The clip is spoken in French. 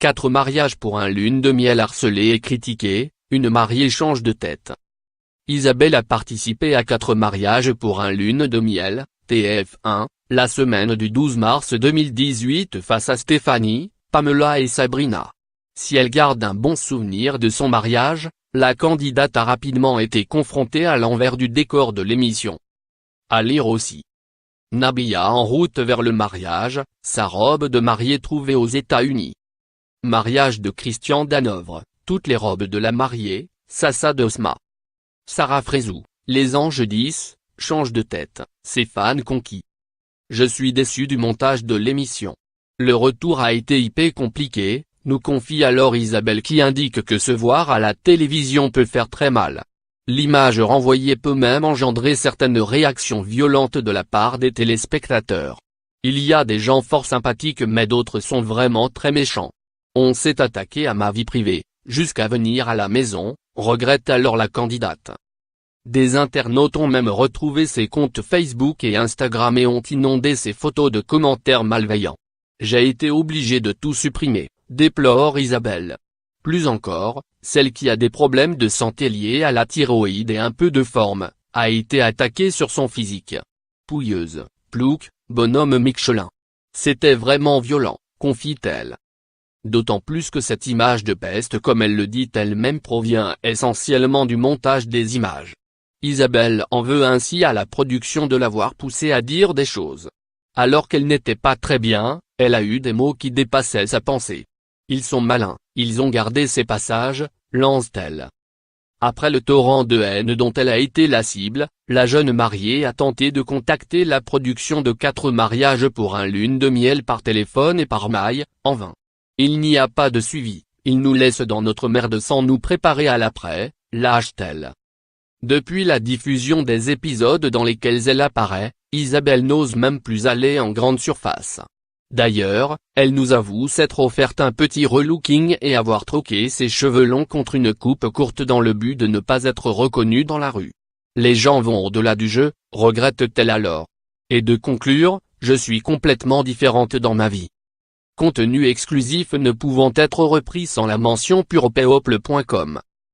4 mariages pour un lune de miel harcelé et critiqué, une mariée change de tête. Isabelle a participé à 4 mariages pour un lune de miel, TF1, la semaine du 12 mars 2018 face à Stéphanie, Pamela et Sabrina. Si elle garde un bon souvenir de son mariage, la candidate a rapidement été confrontée à l'envers du décor de l'émission. À lire aussi. Nabila en route vers le mariage, sa robe de mariée trouvée aux États-Unis. Mariage de Christian Danovre, toutes les robes de la mariée, Sasa Dosma. Sarah Frézou, les anges 10, change de tête, ses fans conquis. Je suis déçu du montage de l'émission. Le retour a été hyper compliqué, nous confie alors Isabelle qui indique que se voir à la télévision peut faire très mal. L'image renvoyée peut même engendrer certaines réactions violentes de la part des téléspectateurs. Il y a des gens fort sympathiques mais d'autres sont vraiment très méchants. On s'est attaqué à ma vie privée, jusqu'à venir à la maison, regrette alors la candidate. Des internautes ont même retrouvé ses comptes Facebook et Instagram et ont inondé ses photos de commentaires malveillants. J'ai été obligé de tout supprimer, déplore Isabelle. Plus encore, celle qui a des problèmes de santé liés à la thyroïde et un peu de forme, a été attaquée sur son physique. Pouilleuse, plouc, bonhomme Michelin. C'était vraiment violent, confie-t-elle. D'autant plus que cette image de peste comme elle le dit elle-même provient essentiellement du montage des images. Isabelle en veut ainsi à la production de l'avoir poussée à dire des choses. Alors qu'elle n'était pas très bien, elle a eu des mots qui dépassaient sa pensée. Ils sont malins, ils ont gardé ces passages, lance-t-elle. Après le torrent de haine dont elle a été la cible, la jeune mariée a tenté de contacter la production de 4 mariages pour un lune de miel par téléphone et par mail, en vain. Il n'y a pas de suivi, ils nous laissent dans notre merde sans nous préparer à l'après, lâche-t-elle. Depuis la diffusion des épisodes dans lesquels elle apparaît, Isabelle n'ose même plus aller en grande surface. D'ailleurs, elle nous avoue s'être offerte un petit relooking et avoir troqué ses cheveux longs contre une coupe courte dans le but de ne pas être reconnue dans la rue. Les gens vont au-delà du jeu, regrette-t-elle alors. Et de conclure, je suis complètement différente dans ma vie. Contenu exclusif ne pouvant être repris sans la mention purepeople.com.